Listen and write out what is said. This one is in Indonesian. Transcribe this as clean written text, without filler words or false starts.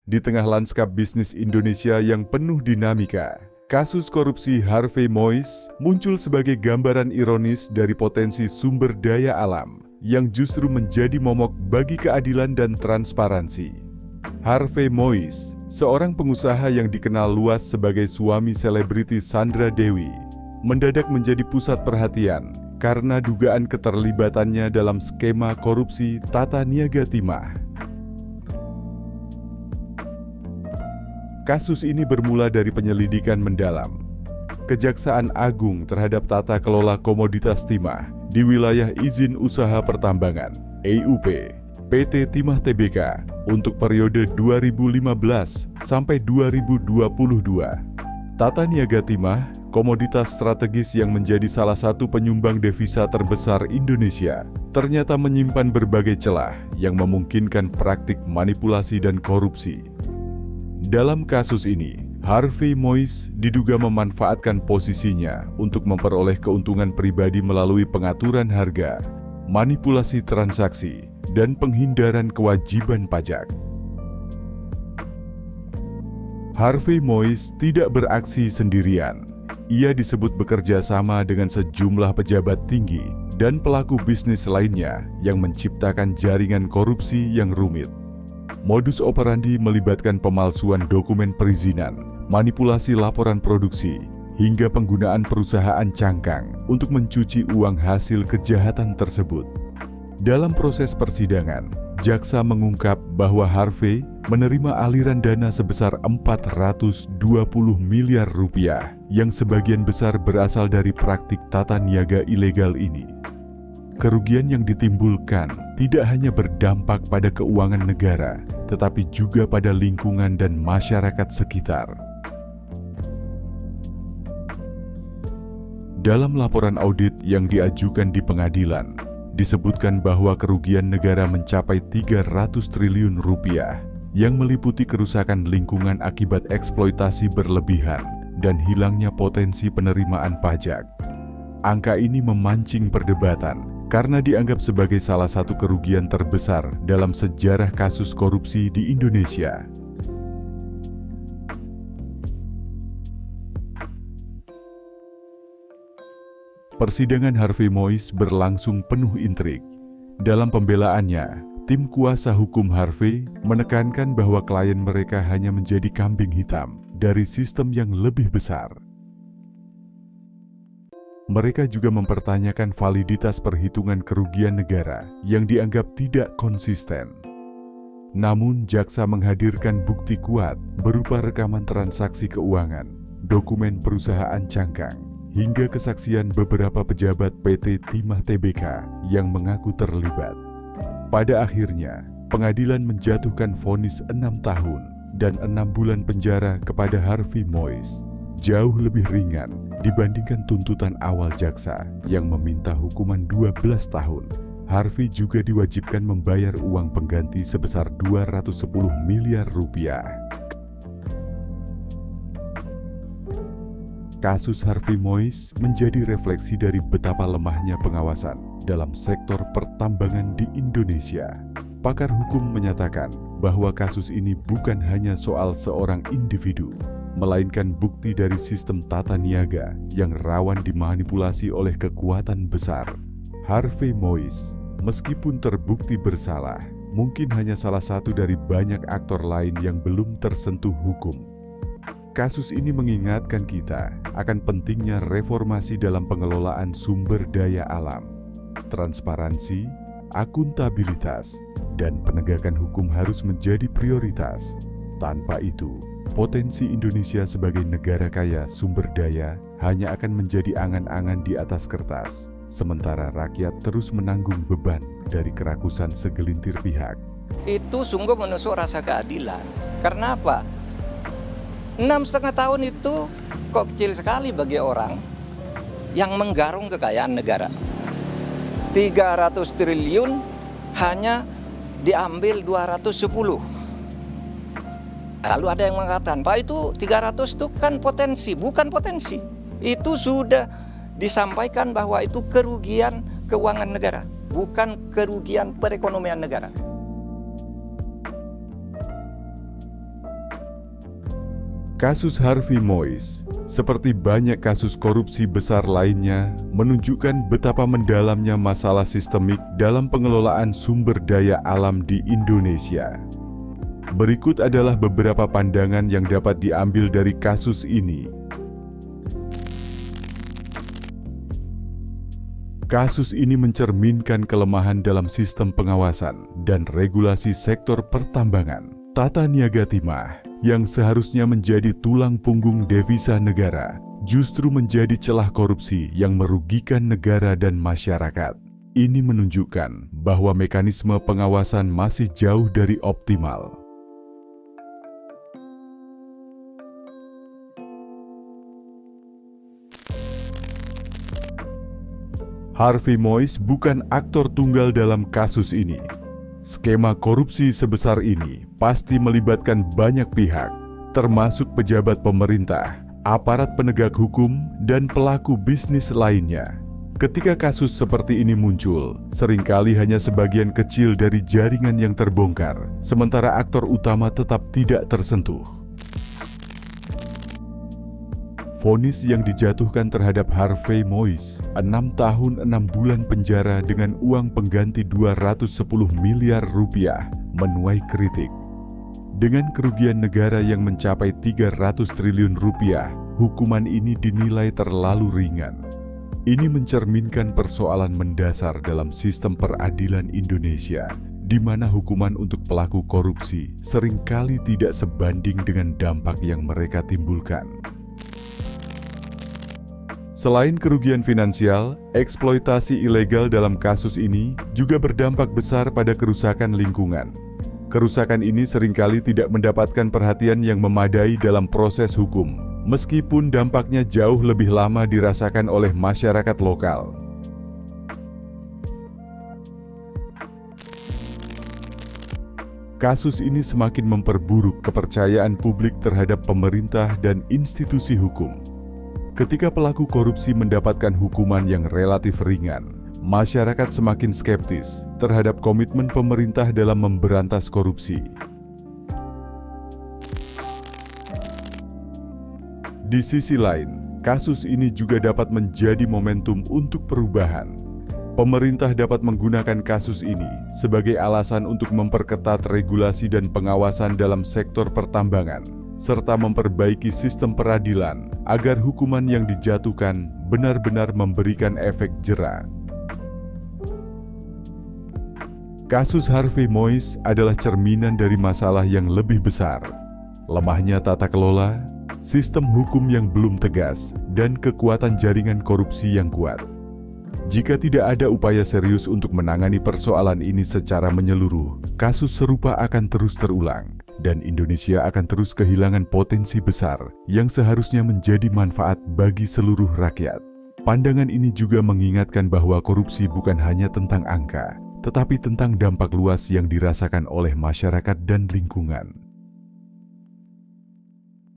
Di tengah lanskap bisnis Indonesia yang penuh dinamika, kasus korupsi Harvey Mois muncul sebagai gambaran ironis dari potensi sumber daya alam yang justru menjadi momok bagi keadilan dan transparansi. Harvey Mois, seorang pengusaha yang dikenal luas sebagai suami selebriti Sandra Dewi, mendadak menjadi pusat perhatian karena dugaan keterlibatannya dalam skema korupsi Tata Niaga Timah. Kasus ini bermula dari penyelidikan mendalam Kejaksaan Agung terhadap tata kelola komoditas timah di wilayah izin usaha pertambangan (EUP) PT Timah Tbk untuk periode 2015 sampai 2022. Tata Niaga Timah, komoditas strategis yang menjadi salah satu penyumbang devisa terbesar Indonesia, ternyata menyimpan berbagai celah yang memungkinkan praktik manipulasi dan korupsi. Dalam kasus ini, Harvey Mois diduga memanfaatkan posisinya untuk memperoleh keuntungan pribadi melalui pengaturan harga, manipulasi transaksi, dan penghindaran kewajiban pajak. Harvey Mois tidak beraksi sendirian. Ia disebut bekerja sama dengan sejumlah pejabat tinggi dan pelaku bisnis lainnya yang menciptakan jaringan korupsi yang rumit. Modus operandi melibatkan pemalsuan dokumen perizinan, manipulasi laporan produksi, hingga penggunaan perusahaan cangkang untuk mencuci uang hasil kejahatan tersebut. Dalam proses persidangan, jaksa mengungkap bahwa Harvey menerima aliran dana sebesar 420 miliar rupiah yang sebagian besar berasal dari praktik tata niaga ilegal ini. Kerugian yang ditimbulkan tidak hanya berdampak pada keuangan negara, tetapi juga pada lingkungan dan masyarakat sekitar. Dalam laporan audit yang diajukan di pengadilan, disebutkan bahwa kerugian negara mencapai 300 triliun rupiah yang meliputi kerusakan lingkungan akibat eksploitasi berlebihan dan hilangnya potensi penerimaan pajak. Angka ini memancing perdebatan karena dianggap sebagai salah satu kerugian terbesar dalam sejarah kasus korupsi di Indonesia. Persidangan Harvey Mois berlangsung penuh intrik. Dalam pembelaannya, tim kuasa hukum Harvey menekankan bahwa klien mereka hanya menjadi kambing hitam dari sistem yang lebih besar. Mereka juga mempertanyakan validitas perhitungan kerugian negara yang dianggap tidak konsisten. Namun, jaksa menghadirkan bukti kuat berupa rekaman transaksi keuangan, dokumen perusahaan cangkang, hingga kesaksian beberapa pejabat PT Timah Tbk yang mengaku terlibat. Pada akhirnya, pengadilan menjatuhkan vonis 6 tahun dan 6 bulan penjara kepada Harvey Mois, jauh lebih ringan dibandingkan tuntutan awal jaksa yang meminta hukuman 12 tahun. Harvey juga diwajibkan membayar uang pengganti sebesar 210 miliar rupiah. Kasus Harvey Mois menjadi refleksi dari betapa lemahnya pengawasan dalam sektor pertambangan di Indonesia. Pakar hukum menyatakan bahwa kasus ini bukan hanya soal seorang individu, melainkan bukti dari sistem tata niaga yang rawan dimanipulasi oleh kekuatan besar. Harvey Mois, meskipun terbukti bersalah, mungkin hanya salah satu dari banyak aktor lain yang belum tersentuh hukum. Kasus ini mengingatkan kita akan pentingnya reformasi dalam pengelolaan sumber daya alam. Transparansi, akuntabilitas, dan penegakan hukum harus menjadi prioritas. Tanpa itu, potensi Indonesia sebagai negara kaya sumber daya hanya akan menjadi angan-angan di atas kertas, sementara rakyat terus menanggung beban dari kerakusan segelintir pihak. Itu sungguh menusuk rasa keadilan. Karena apa? 6,5 tahun itu kok kecil sekali bagi orang yang menggarung kekayaan negara. 300 triliun hanya diambil 210. Lalu ada yang mengatakan, Pak, itu 300 itu kan potensi. Bukan potensi. Itu sudah disampaikan bahwa itu kerugian keuangan negara, bukan kerugian perekonomian negara. Kasus Harvey Mois, seperti banyak kasus korupsi besar lainnya, menunjukkan betapa mendalamnya masalah sistemik dalam pengelolaan sumber daya alam di Indonesia. Berikut adalah beberapa pandangan yang dapat diambil dari kasus ini. Kasus ini mencerminkan kelemahan dalam sistem pengawasan dan regulasi sektor pertambangan. Tata niaga timah yang seharusnya menjadi tulang punggung devisa negara, justru menjadi celah korupsi yang merugikan negara dan masyarakat. Ini menunjukkan bahwa mekanisme pengawasan masih jauh dari optimal. Harvey Mois bukan aktor tunggal dalam kasus ini. Skema korupsi sebesar ini pasti melibatkan banyak pihak, termasuk pejabat pemerintah, aparat penegak hukum, dan pelaku bisnis lainnya. Ketika kasus seperti ini muncul, seringkali hanya sebagian kecil dari jaringan yang terbongkar, sementara aktor utama tetap tidak tersentuh. Vonis yang dijatuhkan terhadap Harvey Mois, 6 tahun 6 bulan penjara dengan uang pengganti 210 miliar rupiah, menuai kritik. Dengan kerugian negara yang mencapai 300 triliun rupiah, hukuman ini dinilai terlalu ringan. Ini mencerminkan persoalan mendasar dalam sistem peradilan Indonesia, di mana hukuman untuk pelaku korupsi seringkali tidak sebanding dengan dampak yang mereka timbulkan. Selain kerugian finansial, eksploitasi ilegal dalam kasus ini juga berdampak besar pada kerusakan lingkungan. Kerusakan ini seringkali tidak mendapatkan perhatian yang memadai dalam proses hukum, meskipun dampaknya jauh lebih lama dirasakan oleh masyarakat lokal. Kasus ini semakin memperburuk kepercayaan publik terhadap pemerintah dan institusi hukum. Ketika pelaku korupsi mendapatkan hukuman yang relatif ringan, masyarakat semakin skeptis terhadap komitmen pemerintah dalam memberantas korupsi. Di sisi lain, kasus ini juga dapat menjadi momentum untuk perubahan. Pemerintah dapat menggunakan kasus ini sebagai alasan untuk memperketat regulasi dan pengawasan dalam sektor pertambangan, serta memperbaiki sistem peradilan agar hukuman yang dijatuhkan benar-benar memberikan efek jera. Kasus Harvey Mois adalah cerminan dari masalah yang lebih besar, lemahnya tata kelola, sistem hukum yang belum tegas, dan kekuatan jaringan korupsi yang kuat. Jika tidak ada upaya serius untuk menangani persoalan ini secara menyeluruh, kasus serupa akan terus terulang, dan Indonesia akan terus kehilangan potensi besar yang seharusnya menjadi manfaat bagi seluruh rakyat. Pandangan ini juga mengingatkan bahwa korupsi bukan hanya tentang angka, tetapi tentang dampak luas yang dirasakan oleh masyarakat dan lingkungan.